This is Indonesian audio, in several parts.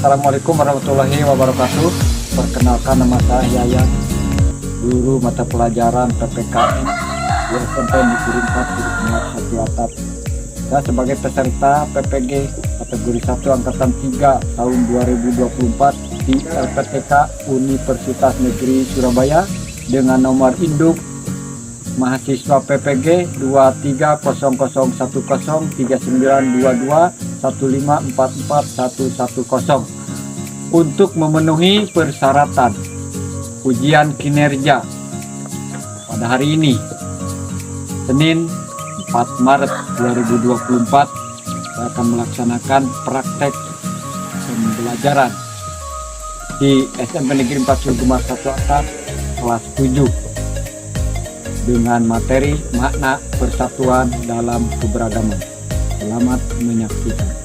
Assalamualaikum warahmatullahi wabarakatuh. Perkenalkan, nama saya Yayan, guru mata pelajaran PPKN di SMP Negeri 4 Kecamatan Satu Atap. Saya sebagai peserta PPG kategori 1 angkatan 3 tahun 2024 di LPTK Universitas Negeri Surabaya dengan nomor induk mahasiswa PPG 2300392215441110 untuk memenuhi persyaratan ujian kinerja pada hari ini, Senin 4 Maret 2024, saya akan melaksanakan praktek pembelajaran di SMP Negeri 4 Surgumar Satu Atap kelas 7 dengan materi makna persatuan dalam keberagaman. Selamat menyaksikan.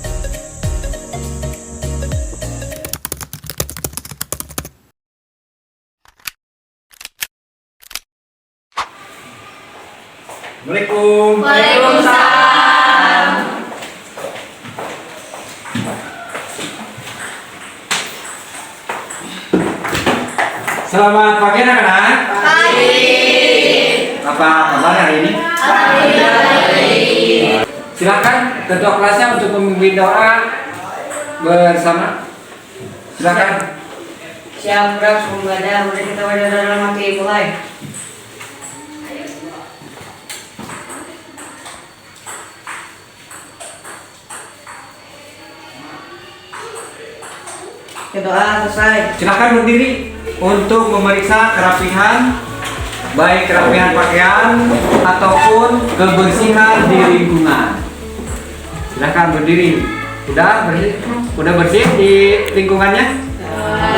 Assalamualaikum. Waalaikumsalam. Selamat pagi anak-anak. Pagi. Apa kabar hari ini? Baik. Silakan ketua kelasnya untuk memimpin doa bersama. Silakan. Siap, Bro. Semoga mulai kita wajar dalam hati mulai. Doa selesai. Silakan berdiri untuk memeriksa kerapihan, baik kerapihan pakaian ataupun kebersihan di lingkungan. Silakan berdiri. Sudah bersih? Sudah bersih di lingkungannya?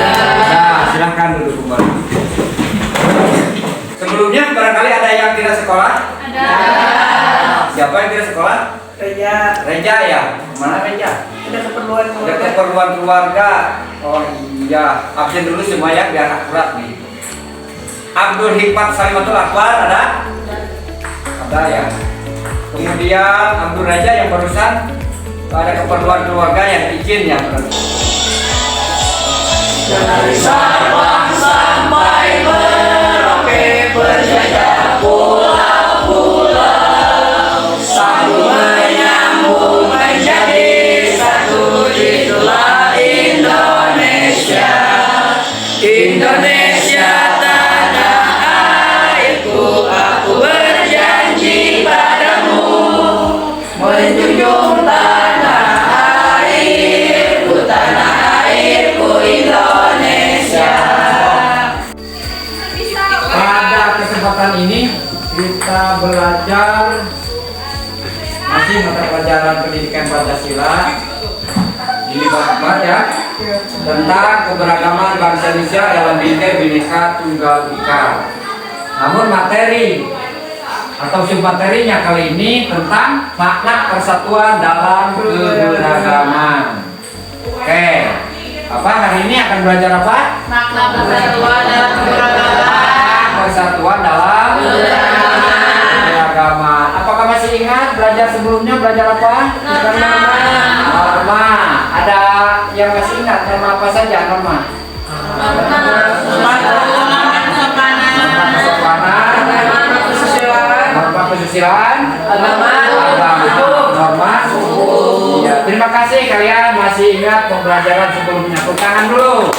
Ya, silakan duduk kembali. Sebelumnya barangkali ada yang tidak sekolah? Ada. Siapa yang tidak sekolah? Reja. Reja ya? Mana Reja? Ada keperluan Ada keperluan keluarga. Oh iya, absen dulu semua ya biar akurat nih. Abdul Hikmat Salimatul Akbar ada? Ada ya. Kemudian Abdul Raja yang barusan ada keperluan keluarga yang izin ya. Dari Sabang sampai Merauke berjajah pulau-pulau, sambung menyambung menjadi satu, itulah Indonesia. Indonesia tanah airku, aku berjanji padamu menjunjung tanah airku Indonesia. Pada kesempatan ini kita belajar masih mata pelajaran pendidikan Pancasila di Bapak ya, tentang keberagaman bangsa Indonesia dalam Bhinneka Tunggal Ika. Namun materi atau submaterinya kali ini tentang makna persatuan dalam keberagaman. Oke, apa hari ini akan belajar apa? Makna persatuan dalam keberagaman. Persatuan dalam keberagaman. Apakah masih ingat belajar sebelumnya belajar apa? Norma. Ada yang masih ingat norma apa saja norma? Norma kesusilaan, agama, norma. Ya, terima kasih kalian masih ingat pembelajaran sebelumnya. Tepuk tangan dulu.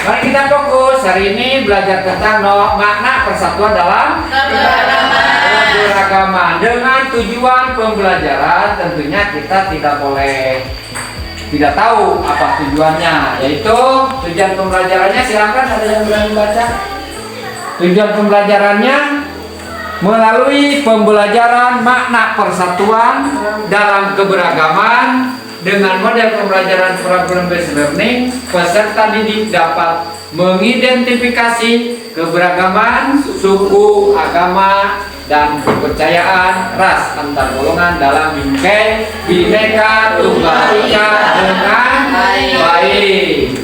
Mari kita fokus hari ini belajar tentang makna persatuan dalam keberagaman. Dengan tujuan pembelajaran tentunya kita tidak boleh tidak tahu apa tujuannya, yaitu tujuan pembelajarannya, silakan ada yang berani baca. Tujuan pembelajarannya melalui pembelajaran makna persatuan dalam keberagaman dengan model pembelajaran problem based learning, peserta didik dapat mengidentifikasi keberagaman suku, agama, dan kepercayaan ras antar golongan dalam Bhinneka Tunggal Ika dengan baik.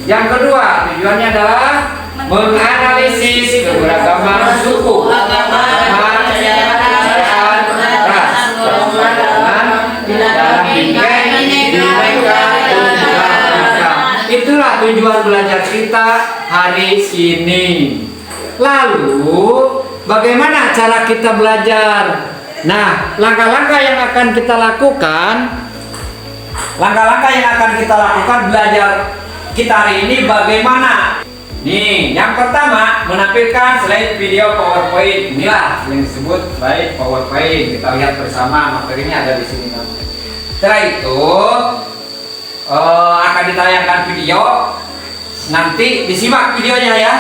Yang kedua, tujuannya adalah menganalisis keberagaman suku, agama, kepercayaan ras dalam Bhinneka tujuan belajar kita hari ini. Lalu, bagaimana cara kita belajar? Nah, langkah-langkah yang akan kita lakukan belajar kita hari ini bagaimana? Nih, yang pertama menampilkan slide video PowerPoint. Inilah yang disebut slide PowerPoint. Kita lihat bersama, materinya ada di sini. Setelah itu akan ditayangkan video. Nanti disimak videonya ya.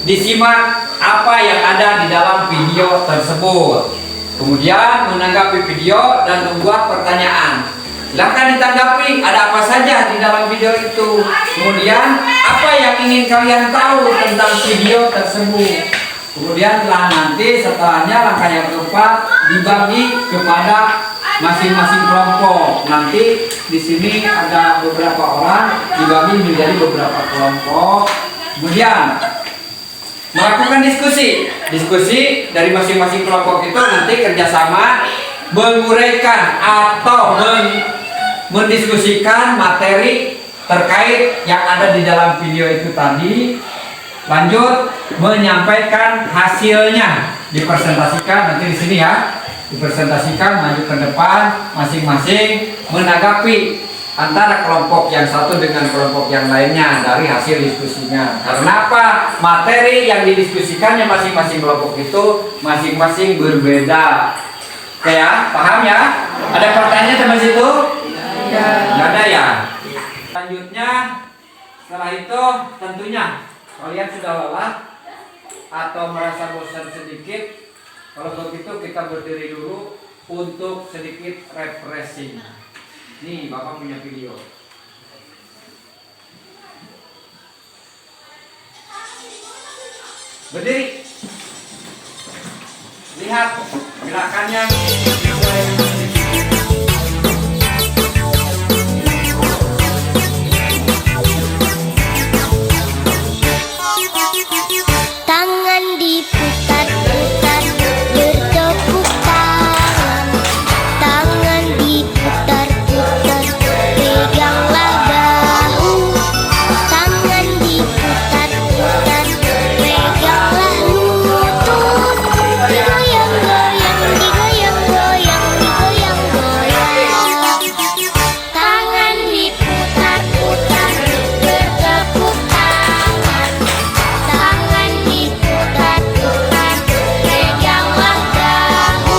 Disimak apa yang ada di dalam video tersebut. Kemudian menanggapi video dan membuat pertanyaan. Silakan ditanggapi ada apa saja di dalam video itu. Kemudian apa yang ingin kalian tahu tentang video tersebut. Kemudian nanti setelahnya langkah yang keempat dibagi kepada masing-masing kelompok. Nanti di sini ada beberapa orang dibagi menjadi beberapa kelompok. Kemudian melakukan diskusi dari masing-masing kelompok itu nanti kerjasama menguraikan atau mendiskusikan materi terkait yang ada di dalam video itu tadi. Lanjut menyampaikan hasilnya, dipresentasikan nanti di sini ya, dipresentasikan maju ke depan masing-masing menanggapi antara kelompok yang satu dengan kelompok yang lainnya dari hasil diskusinya. Karena apa? Materi yang didiskusikannya masing-masing kelompok itu masing-masing berbeda. Oke ya, paham ya? Ada pertanyaan sampai situ? Tidak ada ya? Selanjutnya, setelah itu tentunya kalian sudah lelah atau merasa bosan sedikit. Kalau begitu kita berdiri dulu untuk sedikit refreshing. Nih, Bapak punya video. Berdiri. Lihat gerakannya. Tangan diputar-putar, bertepuk tangan. Tangan diputar-putar, peganglah bahu. Tangan diputar-putar, peganglah lutut. Digoyang-goyang, digoyang-goyang, digoyang-goyang. Tangan diputar-putar, bertepuk tangan. Tangan diputar-putar, peganglah bahu.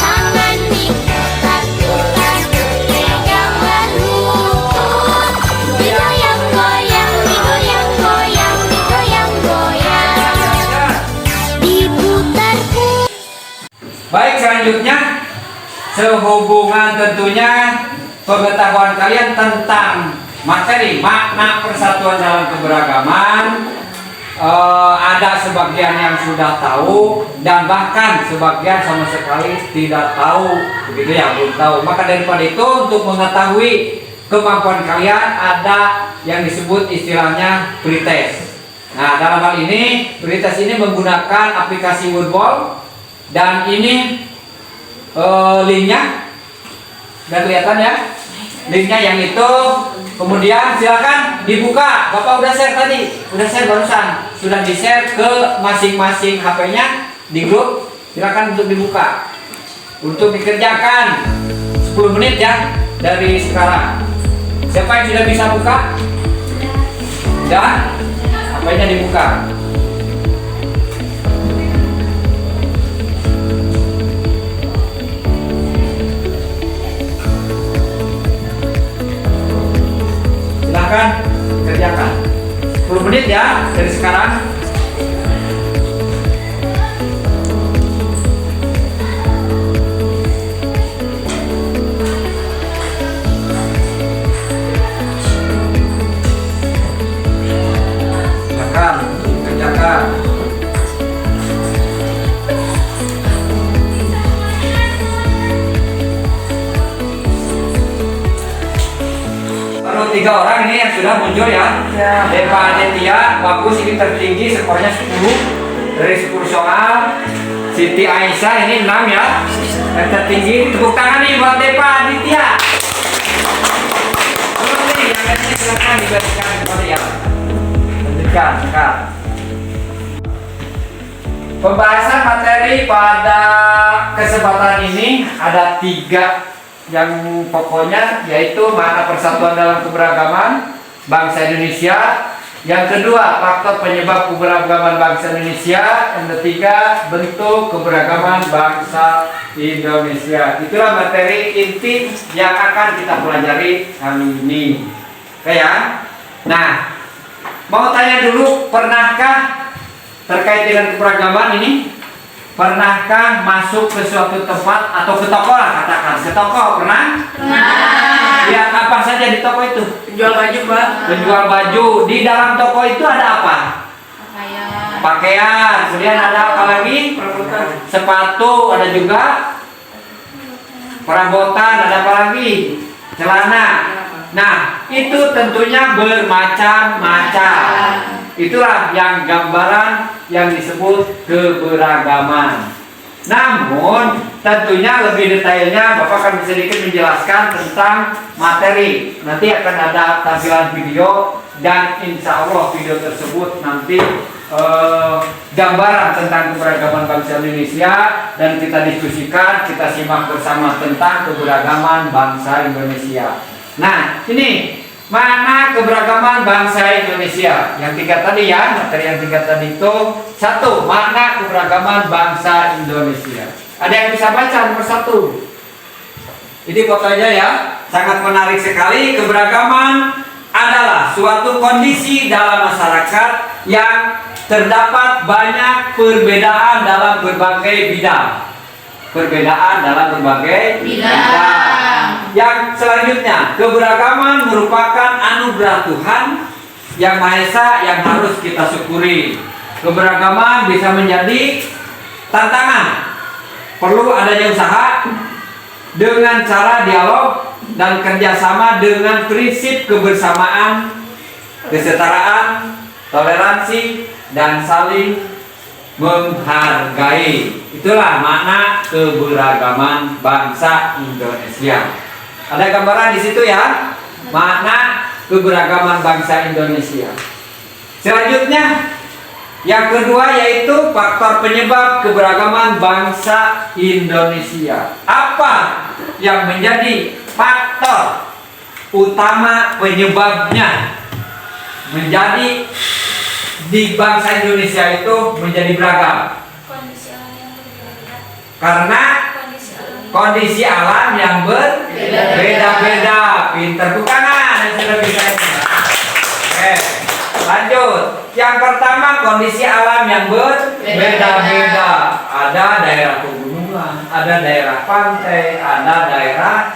Tangan diputar-putar, peganglah lutut. Digoyang-goyang, digoyang-goyang, digoyang-goyang. Diputar-putar. Baik, selanjutnya sehubungan tentunya pengetahuan kalian tentang materi makna persatuan dalam keberagaman. Ada sebagian yang sudah tahu dan bahkan sebagian sama sekali tidak tahu, begitu ya, belum tahu. Maka daripada itu untuk mengetahui kemampuan kalian ada yang disebut istilahnya pretest. Nah, dalam hal ini pretest ini menggunakan aplikasi Wordwall dan ini linknya udah kelihatan ya, linknya yang itu. Kemudian silakan dibuka. Bapak udah share tadi, udah share barusan, sudah di share ke masing-masing HP-nya di grup. Silakan untuk dibuka, untuk dikerjakan 10 menit ya dari sekarang. Siapa yang sudah bisa buka? Dan HP-nya dibuka. Silakan kerjakan 10 menit ya dari sekarang. Silakan kerjakan. Baru 3 orang ini yang sudah muncul ya. Depa Adetia, bagus, ini tertinggi skornya 10 dari 10 soal. Siti Aisyah ini 6 ya, yang tertinggi. Tepuk tangan nih buat Depa Aditya. Terus nih yang silakan dibagikan kepada yang lanjutkan sekarang. Pembahasan materi pada kesempatan ini ada 3 yang pokoknya, yaitu makna persatuan dalam keberagaman bangsa Indonesia. Yang kedua, faktor penyebab keberagaman bangsa Indonesia. Yang ketiga, bentuk keberagaman bangsa Indonesia. Itulah materi inti yang akan kita pelajari kali ini. Oke ya. Nah, mau tanya dulu, pernahkah terkait dengan keberagaman ini? Pernahkah masuk ke suatu tempat atau ke toko lah, katakan ke toko, pernah? Lihat apa saja di toko itu? Jual baju, Pak. Menjual baju. Di dalam toko itu ada apa? Pakaian. Kemudian ada apa lagi? Sepatu, ada juga perabotan, ada apa lagi? Celana. Nah, itu tentunya bermacam-macam. Itulah yang gambaran yang disebut keberagaman. Namun tentunya lebih detailnya Bapak akan sedikit menjelaskan tentang materi. Nanti akan ada tampilan video dan insya Allah video tersebut nanti gambaran tentang keberagaman bangsa Indonesia, dan kita diskusikan, kita simak bersama tentang keberagaman bangsa Indonesia. Nah, ini mana keberagaman bangsa Indonesia? Yang 3 tadi ya, materi yang 3 tadi itu. 1. Makna keberagaman bangsa Indonesia. Ada yang bisa baca nomor 1? Ini fotonya ya, sangat menarik sekali. Keberagaman adalah suatu kondisi dalam masyarakat yang terdapat banyak perbedaan dalam berbagai bidang. Perbedaan dalam berbagai bidang. Yang selanjutnya, keberagaman merupakan anugerah Tuhan Yang Maha Esa yang harus kita syukuri. Keberagaman bisa menjadi tantangan. Perlu adanya usaha dengan cara dialog dan kerjasama dengan prinsip kebersamaan, kesetaraan, toleransi, dan saling menghargai. Itulah makna keberagaman bangsa Indonesia. Ada gambaran di situ ya, makna keberagaman bangsa Indonesia. Selanjutnya, yang kedua yaitu faktor penyebab keberagaman bangsa Indonesia. Apa yang menjadi faktor utama penyebabnya menjadi di bangsa Indonesia itu menjadi beragam? Karena kondisi alam yang berbeda-beda. Pinter bukan yang sudah bisa ini. Oke, lanjut. Yang pertama, kondisi alam yang berbeda-beda. Ada daerah pegunungan, ada daerah pantai, ada daerah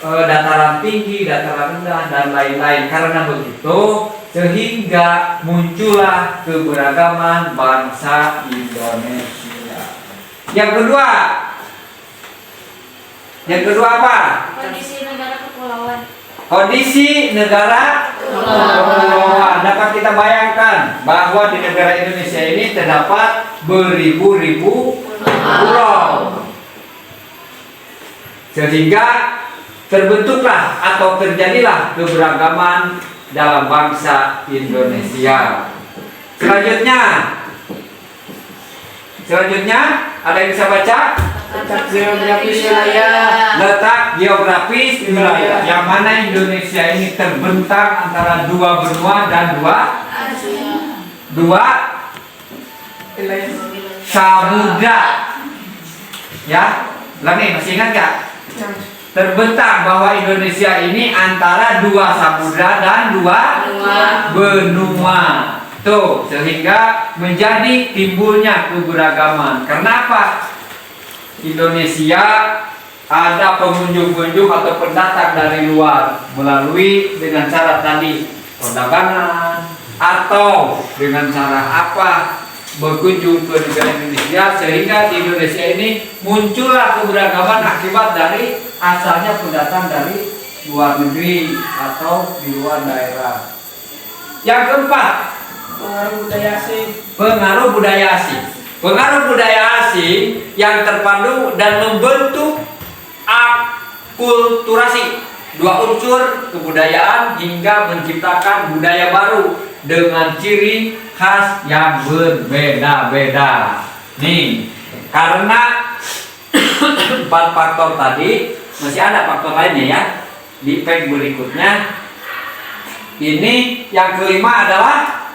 dataran tinggi, dataran rendah, dan lain-lain. Karena begitu, sehingga muncullah keberagaman bangsa Indonesia. Yang kedua apa? Kondisi negara kepulauan. Kondisi negara kepulauan. Dapat kita bayangkan bahwa di negara Indonesia ini terdapat beribu-ribu pulau, sehingga terbentuklah atau terjadilah keberagaman dalam bangsa Indonesia. Selanjutnya, ada yang bisa baca? Letak geografis wilayah. Letak geografis wilayah. Yang mana Indonesia ini terbentang antara 2 benua dan 2 samudra. Ya, ulangi, masih ingat gak? Terbentang bahwa Indonesia ini antara 2 samudra dan 2 benua. Tuh, sehingga menjadi timbulnya keberagaman. Kenapa? Indonesia ada pengunjung-pengunjung atau pendatang dari luar melalui dengan cara tadi perdagangan atau dengan cara apa berkunjung ke negara Indonesia, sehingga di Indonesia ini muncullah keberagaman akibat dari asalnya pendatang dari luar negeri atau di luar daerah. Yang keempat, pengaruh budaya asing. Pengaruh budaya asing yang terpadu dan membentuk akulturasi dua unsur kebudayaan hingga menciptakan budaya baru dengan ciri khas yang berbeda-beda. Nih, karena 4 faktor tadi masih ada faktor lainnya ya. Di page berikutnya ini yang kelima adalah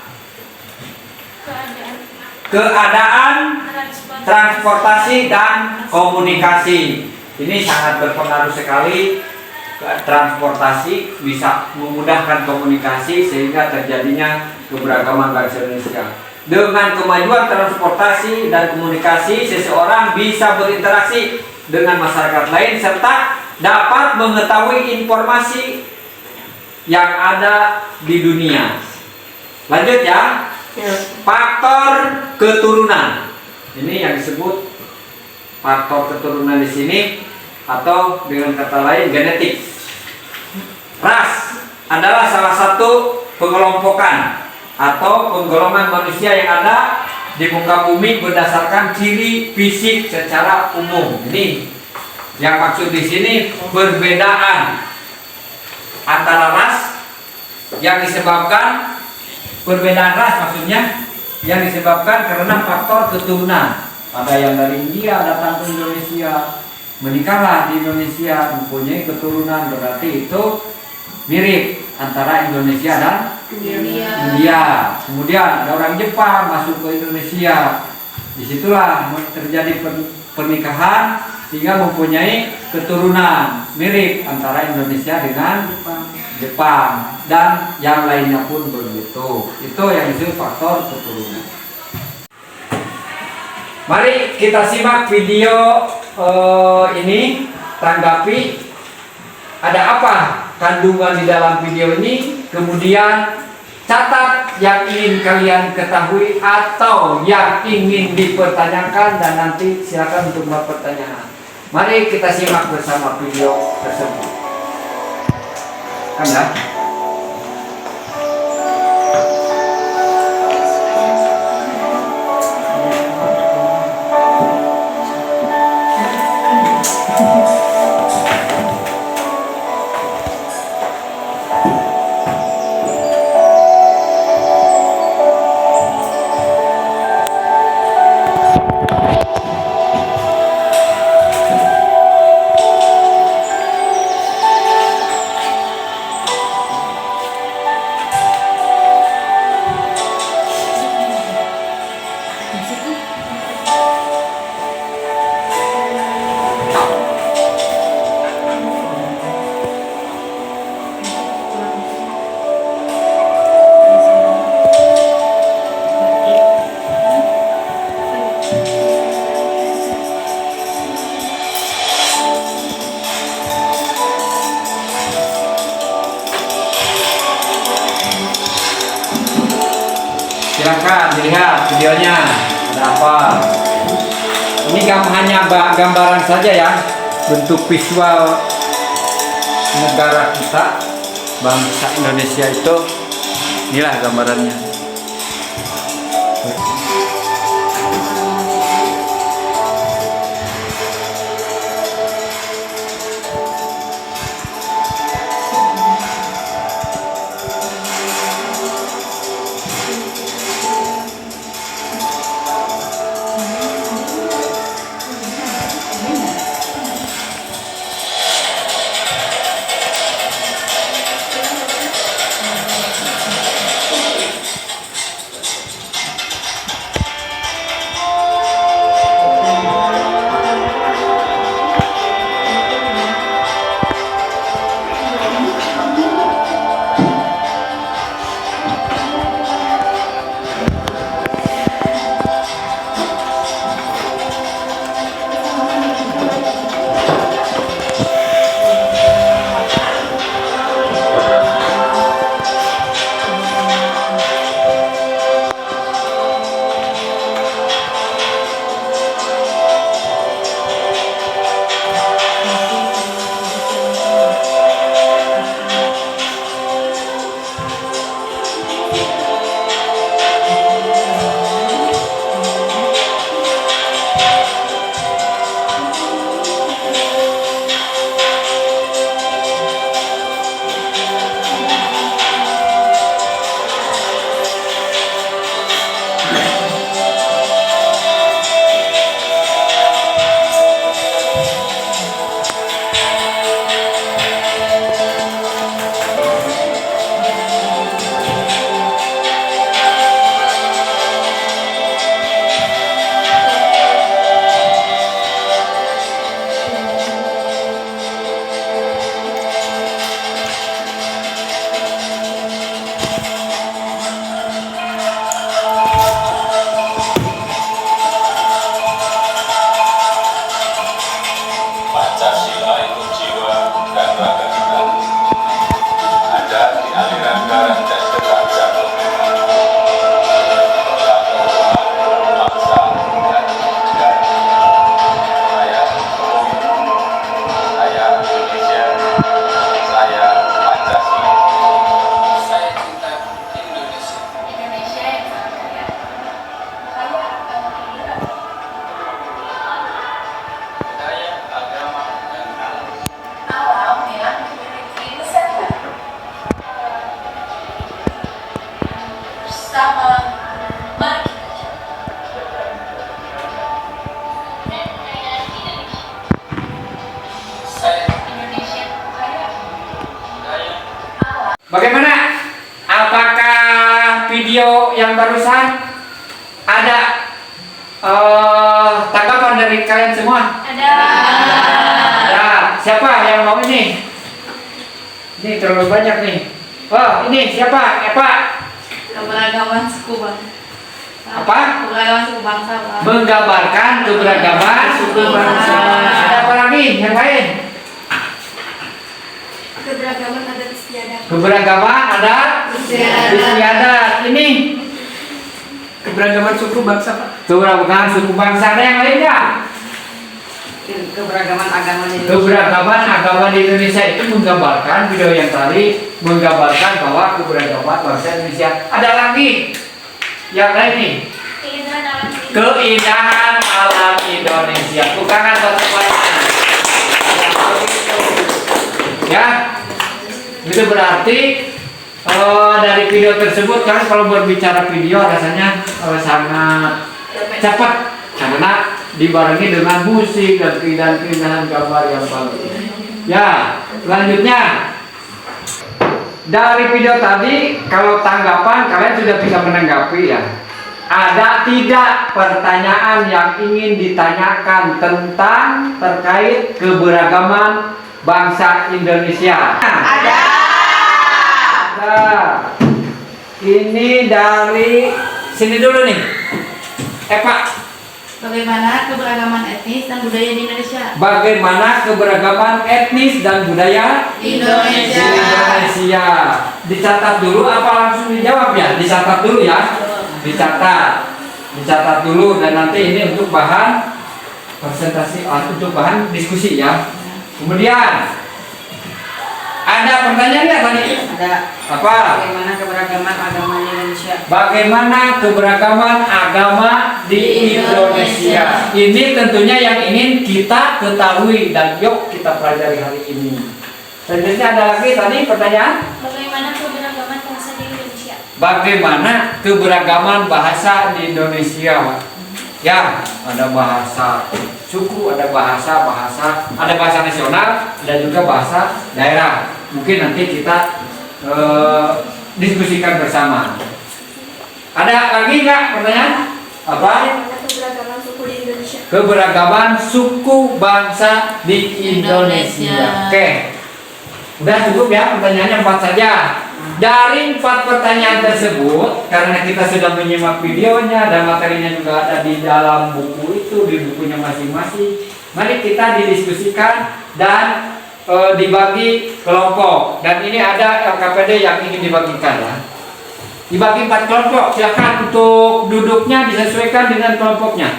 keadaan transportasi dan komunikasi. Ini sangat berpengaruh sekali. Transportasi bisa memudahkan komunikasi sehingga terjadinya keberagaman bangsa Indonesia. Dengan kemajuan transportasi dan komunikasi, seseorang bisa berinteraksi dengan masyarakat lain serta dapat mengetahui informasi yang ada di dunia. Lanjut ya. Faktor keturunan. Ini yang disebut faktor keturunan di sini atau dengan kata lain genetik. Ras adalah salah satu pengelompokan atau penggolongan manusia yang ada di muka bumi berdasarkan ciri fisik secara umum. Ini yang maksud di sini perbedaan antara ras yang disebabkan perbedaan ras maksudnya yang disebabkan karena faktor keturunan. Ada yang dari India datang ke Indonesia, menikahlah di Indonesia, mempunyai keturunan, berarti itu mirip antara Indonesia dan India. Kemudian ada orang Jepang masuk ke Indonesia, disitulah terjadi pernikahan sehingga mempunyai keturunan mirip antara Indonesia dengan Jepang dan yang lainnya pun begitu. Itu yang disebut faktor keturunan. Mari kita simak video ini, tanggapi ada apa kandungan di dalam video ini, kemudian catat yang ingin kalian ketahui atau yang ingin dipertanyakan dan nanti silakan untuk membuat pertanyaan. Mari kita simak bersama video tersebut. Anda silakan dilihat videonya ada apa. Ini hanya gambaran saja ya, bentuk visual negara kita, bangsa Indonesia itu. Inilah gambarannya. Bagaimana? Apakah video yang barusan ada tanggapan dari kalian semua? Ada. Ada. Siapa yang mau ini? Ini terlalu banyak nih. Oh, ini siapa? Epa. Keberagaman suku bangsa. Apa? Keberagaman suku bangsa. Bang. Menggambarkan keberagaman suku bangsa. Ada apa lagi yang lain? Keberagaman adat istiadat. Keberagaman ada istiadat. Ini Keberagaman suku bangsa, Pak. keberagaman suku bangsa. Ada yang lain nggak? Keberagaman agama di Indonesia. Keberagaman agama di Indonesia itu menggambarkan video yang tadi menggambarkan bahwa keberagaman bangsa Indonesia. Ada lagi yang lain nih. Keindahan alam ini. Keindahan alam Indonesia. Bukan buat semuanya. Ya, itu berarti dari video tersebut kan kalau berbicara video rasanya sangat cepat karena dibarengi dengan musik dan keindahan-keindahan gambar yang bagus. Ya, selanjutnya dari video tadi kalau tanggapan kalian sudah bisa menanggapi ya. Ada tidak pertanyaan yang ingin ditanyakan tentang terkait keberagaman bangsa Indonesia? Ada. Ini dari sini dulu nih. Pak, Bagaimana keberagaman etnis dan budaya di Indonesia? bagaimana keberagaman etnis dan budaya Indonesia. di Indonesia? Dicatat dulu apa langsung dijawab ya? Dicatat dulu ya. Dicatat dulu dan nanti ini untuk bahan presentasi, untuk bahan diskusi ya. Kemudian ada pertanyaan nggak tadi? Ada. Apa? Bagaimana keberagaman agama di Indonesia? Bagaimana keberagaman agama di Indonesia? Ini tentunya yang ingin kita ketahui dan yuk kita pelajari hari ini. Selanjutnya ada lagi tadi pertanyaan. Bagaimana keberagaman bangsa di Indonesia? Bagaimana keberagaman bahasa di Indonesia? Ya, ada bahasa suku, ada bahasa, ada bahasa nasional, ada juga bahasa daerah. Mungkin nanti kita diskusikan bersama. Ada lagi nggak pertanyaan? Apa? Keberagaman suku di Indonesia. Keberagaman suku bangsa di Indonesia. Oke, udah cukup ya pertanyaannya 4 saja. Dari 4 pertanyaan tersebut, karena kita sudah menyimak videonya dan materinya juga ada di dalam buku itu, di bukunya masing-masing, mari kita didiskusikan dan dibagi kelompok. Dan ini ada LKPD yang ingin dibagikan ya. Dibagi 4 kelompok. Silakan untuk duduknya disesuaikan dengan kelompoknya.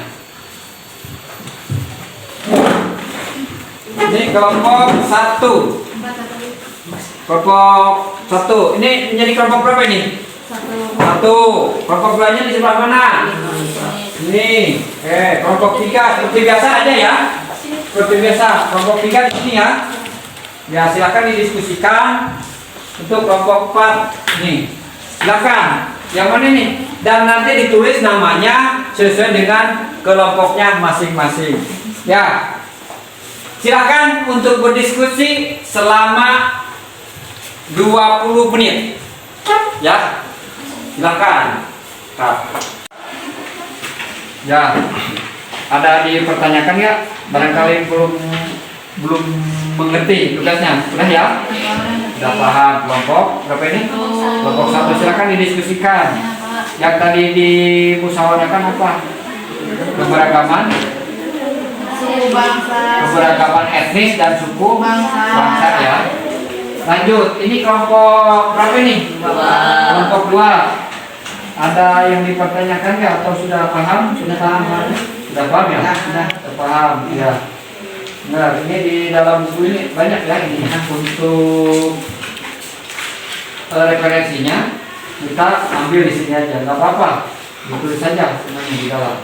Ini kelompok 1. Kelompok 1. Ini menjadi kelompok berapa ini? 1. Kelompok 2-nya di sebelah mana? Ini. Kelompok 3 seperti biasa aja ya. Seperti biasa. Kelompok 3 di sini ya. Ya, silakan didiskusikan. Untuk kelompok 4 nih. Silakan. Yang mana nih? Dan nanti ditulis namanya sesuai dengan kelompoknya masing-masing. Ya. Silakan untuk berdiskusi selama 20 menit. Ya. Silakan. Ya. Ada dipertanyakan ya? Barangkali belum mengerti tugasnya. Sudah ya? Sudah paham kelompok berapa ini? Kelompok 1 silakan didiskusikan. Yang tadi dimusyawarahkan apa? Keberagaman Suku bangsa. keberagaman etnis dan suku bangsa ya. Lanjut, ini kelompok berapa ini? Kelompok 2. Ada yang dipertanyakan ya atau sudah paham? Sudah paham? Sudah paham ya? Sudah paham ya. Nah, ini di dalam buku ini banyak ya ini untuk referensinya kita ambil di sini aja, nggak apa-apa, ditulis saja semuanya di dalam.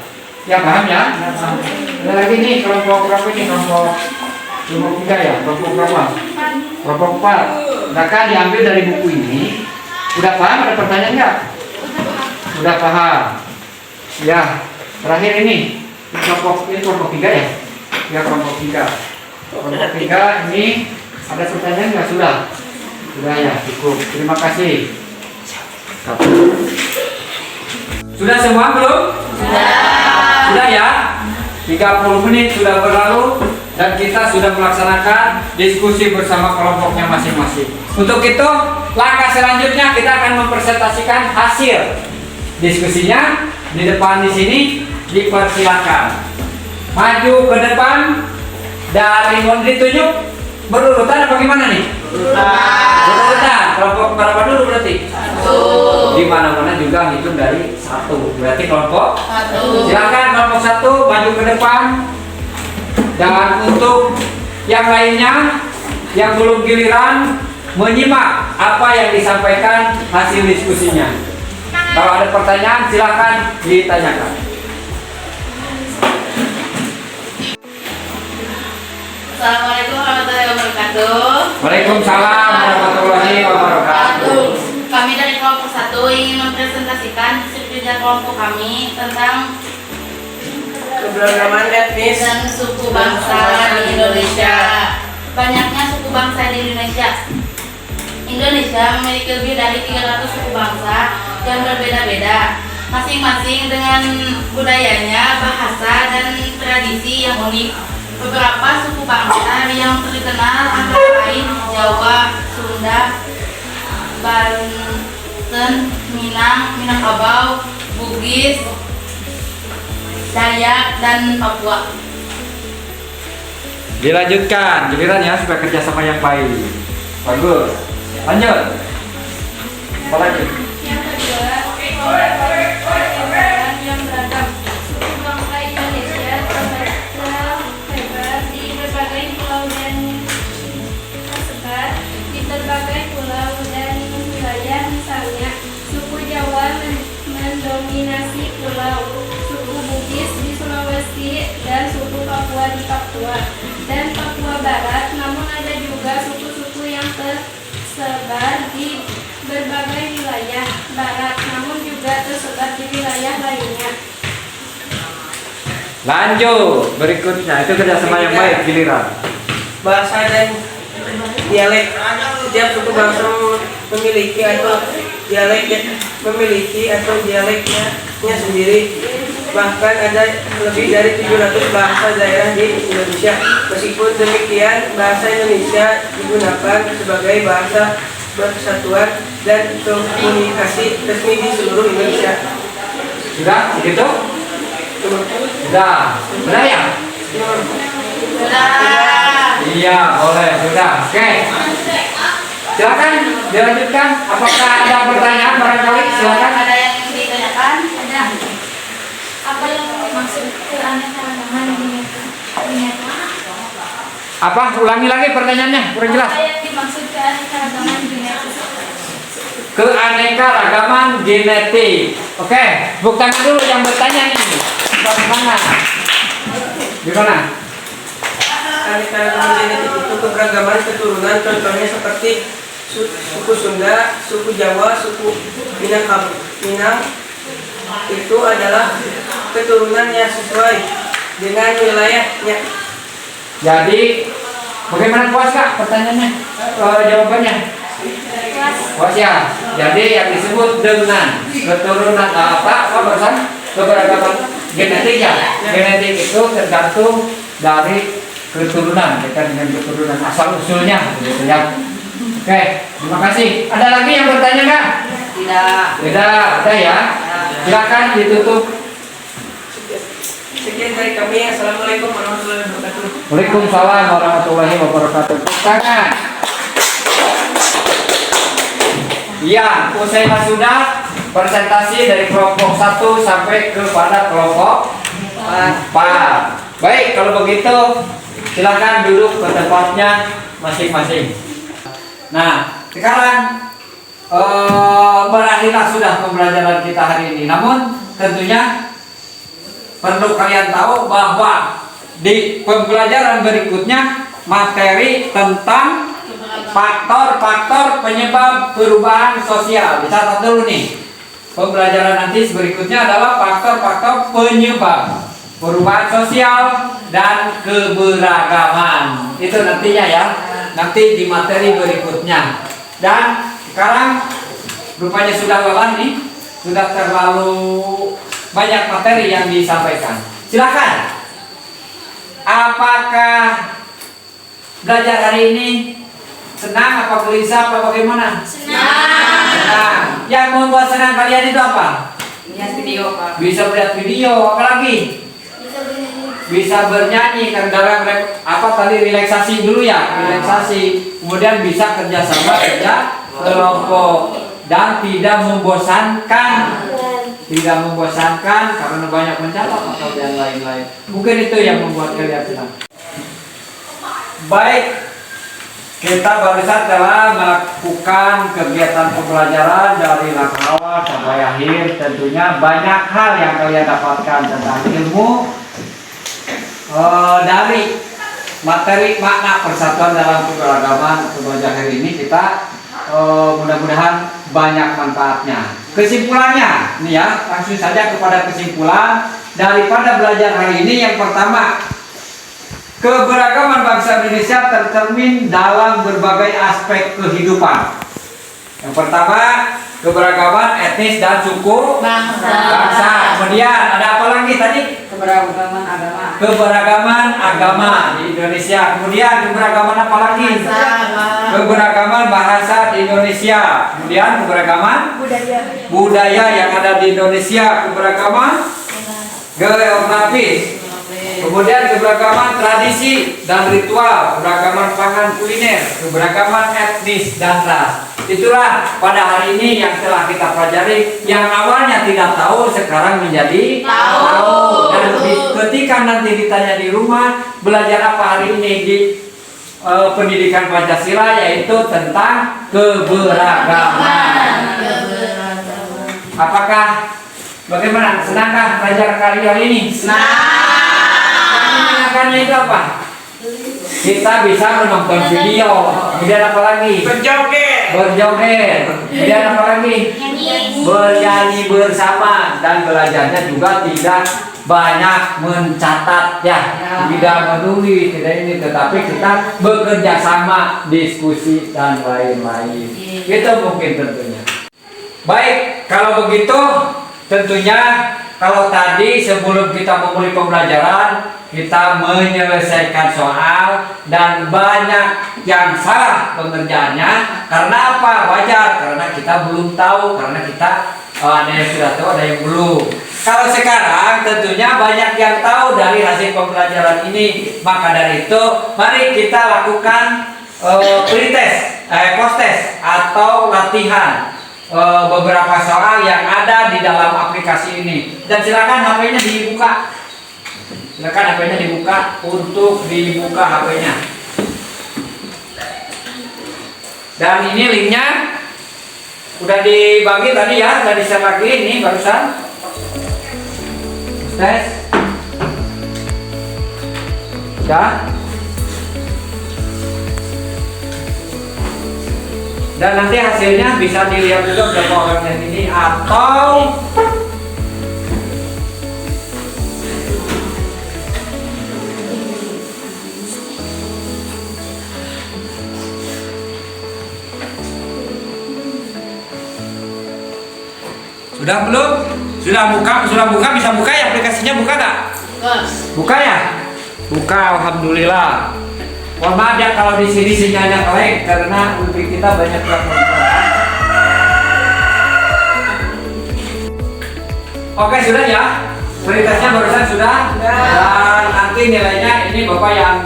Ya paham ya? Ada lagi nih kelompok berapa ini? Kelompok 3 ya? Kelompok berapa? Kelompok 4. Nah kan diambil dari buku ini. Udah paham? Ada pertanyaan nggak? Udah paham. Ya, terakhir ini kelompok 3 ya? Ya kelompok 3. Kelompok 3 ini ada pertanyaan nggak? Sudah. Sudah ya, cukup. Terima kasih. Sudah semua belum? Sudah ya? 30 menit sudah berlalu dan kita sudah melaksanakan diskusi bersama kelompoknya masing-masing. Untuk itu, langkah selanjutnya kita akan mempresentasikan hasil diskusinya di depan di sini. Dipersilakan maju ke depan dari ditunjuk berurutan apa gimana nih? Berurutan. Kelompok berapa dulu berarti? Di mana-mana juga hitung dari 1. Berarti kelompok 1. Silakan kelompok 1 maju ke depan. Dan untuk yang lainnya yang belum giliran menyimak apa yang disampaikan hasil diskusinya. Kalau ada pertanyaan silakan ditanyakan. Assalamualaikum warahmatullahi wabarakatuh. Waalaikumsalam warahmatullahi wabarakatuh. Kami dari kelompok 1 ingin mempresentasikan hasil kerja kelompok kami tentang Keberagaman etnis dan suku bangsa di Indonesia. Banyaknya suku bangsa di Indonesia. Indonesia memiliki lebih dari 300 suku bangsa yang berbeda-beda, masing-masing dengan budayanya, bahasa, dan tradisi yang unik. Beberapa suku bangsa yang terkenal antara lain Jawa, Sunda, Banten, Minangkabau, Bugis, Dayak, dan Papua. Dilanjutkan giliran ya supaya kerjasama yang baik. Bagus. Lanjut. Apa lagi? Yang kedua, keberagaman yang beragam. Suku bangsa Indonesia tersebar di berbagai pulau dan tersebar di berbagai pulau dan wilayah. Misalnya, suku Jawa mendominasi pulau, suku Bugis di Sulawesi, dan suku Papua di Papua dan Papua Barat. Namun ada juga suku-suku yang tersebar di berbagai wilayah barat, namun juga tersebar di wilayah lainnya. Lanjut. Berikutnya itu kerjasama yang baik giliran. bahasa dan dialek. Setiap suku bangsa memiliki atau dialeknya sendiri. Bahkan ada lebih dari 700 bahasa daerah di Indonesia. Meskipun demikian, bahasa Indonesia digunakan sebagai bahasa persatuan dan komunikasi resmi di seluruh Indonesia. Sudah begitu? Sudah. Sudah ya? Iya, boleh. Sudah. Oke. Silakan dilanjutkan. Apakah ada pertanyaan barangkali? Silakan. Ada yang ingin ditanyakan? Ada. Apa yang dimaksud keanekaragaman di Apa? Ulangi lagi pertanyaannya. Kurang jelas. Apa yang dimaksud keanekaragaman genetik? Keanekaragaman genetik. Oke, tepuk tangan dulu yang bertanya nih. Bagaimana? Gimana? Keanekaragaman genetik itu keberagaman keturunan, contohnya seperti suku Sunda, suku Jawa, suku Minang itu adalah keturunan yang sesuai dengan wilayahnya. Jadi, bagaimana puas Kak pertanyaannya? Jawabannya? Puas ya. Jadi yang disebut dengan keturunan apa barusan? Keberagaman genetik ya. Genetik itu tergantung dari keturunan, bukan dengan keturunan asal usulnya, gitu ya. Oke, terima kasih. Ada lagi yang bertanya Kak? Tidak. Tidak, ada ya. Silakan ditutup. Sekian dari kami. Assalamualaikum warahmatullahi wabarakatuh. Waalaikumsalam warahmatullahi wabarakatuh. Tangan. Iya, usai sudah presentasi dari kelompok 1 sampai kepada kelompok 4. Baik, kalau begitu silakan duduk ke tempatnya masing-masing. Nah, sekarang berakhirlah sudah pembelajaran kita hari ini. Namun tentunya perlu kalian tahu bahwa di pembelajaran berikutnya materi tentang faktor-faktor penyebab perubahan sosial. Dicatat dulu nih. Pembelajaran nanti berikutnya adalah faktor-faktor penyebab perubahan sosial dan keberagaman. Itu nantinya ya. Nanti di materi berikutnya. Dan sekarang rupanya sudah lelah nih, sudah terlalu banyak materi yang disampaikan. Silakan. Apakah belajar hari ini senang apa gelisah apa bagaimana? Senang. Yang membuat senang kalian itu apa? Lihat video, Pak. Bisa melihat video, apalagi? Bisa bernyanyi kan dalam apa tadi relaksasi dulu ya, relaksasi. Kemudian bisa kerjasama, kerja kelompok dan tidak membosankan. Tidak membosankan karena banyak mencatat atau yang lain-lain. Mungkin itu yang membuat kalian senang. Baik, kita barusan telah melakukan kegiatan pembelajaran dari langkah awal sampai akhir. Tentunya banyak hal yang kalian dapatkan tentang ilmu dari materi makna persatuan dalam keberagaman atau belajar hari ini. Kita mudah-mudahan banyak manfaatnya. Kesimpulannya, nih ya, langsung saja kepada kesimpulan daripada belajar hari ini. Yang pertama, keberagaman bangsa Indonesia tercermin dalam berbagai aspek kehidupan. Yang pertama, keberagaman etnis dan suku bangsa. Kemudian ada apa lagi tadi? Keberagaman agama. Keberagaman agama di Indonesia. Kemudian keberagaman apa lagi? Keberagaman bahasa di Indonesia. Kemudian keberagaman budaya yang ada di Indonesia. Keberagaman geografis. Kemudian keberagaman tradisi dan ritual, keberagaman pangan kuliner, keberagaman etnis dan ras. Itulah pada hari ini yang telah kita pelajari. Yang awalnya tidak tahu sekarang menjadi tahu. Dan ketika nanti ditanya di rumah belajar apa hari ini di pendidikan Pancasila, yaitu tentang keberagaman. Apakah bagaimana? Senangkah belajar hari ini? Senang. Menyenangkannya itu apa? Kita bisa menonton video. Kemudian apa lagi? Berjoget. Kemudian apa lagi? Bernyanyi bersama. Dan belajarnya juga tidak banyak mencatat ya, tidak menulis, tidak ini, tetapi kita bekerja sama, diskusi dan lain-lain. Itu mungkin tentunya. Baik, kalau begitu tentunya kalau tadi sebelum kita memulai pembelajaran kita menyelesaikan soal dan banyak yang salah pengerjaannya. Karena apa? Wajar, karena kita belum tahu, karena kita ada yang sudah tahu, ada yang belum. Kalau sekarang tentunya banyak yang tahu dari hasil pembelajaran ini. Maka dari itu mari kita lakukan pretest, post-test atau latihan beberapa soal yang ada di dalam aplikasi ini. Dan silakan HP-nya dibuka. Silakan HP-nya dibuka. Untuk dibuka HP-nya. Dan ini linknya udah dibagi tadi ya, udah di-share lagi ini barusan. Tes. Sudah. Dan nanti hasilnya bisa dilihat juga berapa orang yang ini atau sudah belum? Sudah buka, bisa buka ya aplikasinya, buka nggak? Buka ya? Buka, alhamdulillah. Mohon maaf ya kalau di sini sinyalnya jelek karena wifi kita banyak yang menggunakan. Oke, sudah ya. Veritasnya barusan sudah. Dan nanti nilainya ini Bapak yang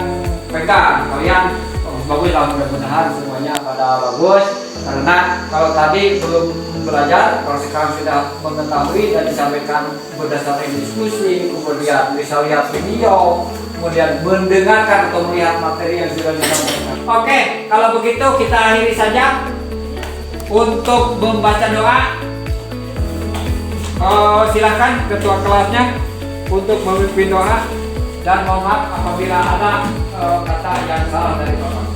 pegang. Kalian bagus lah, mudah-mudahan semuanya pada bagus. Karena kalau tadi belum belajar, kalau sekarang sudah mengetahui dan disampaikan berdasarkan diskusi, kemudian bisa lihat video, kemudian mendengarkan atau melihat materi yang sudah disampaikan. Oke, kalau begitu kita akhiri saja untuk membaca doa. Silakan ketua kelasnya untuk memimpin doa dan mohon maaf apabila ada kata yang salah dari Bapak.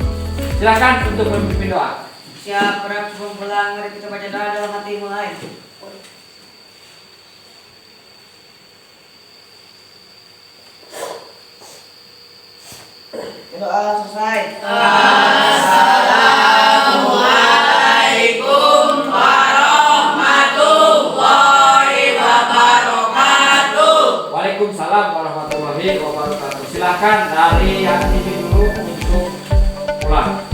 Silakan untuk memimpin doa. Siap, berat sebelum pulang, mari kita baca doa dalam hati mulai. Doa selesai. Assalamualaikum Waalaikumsalam warahmatullahi wabarakatuh. Silakan dari yang ini dulu untuk pulang.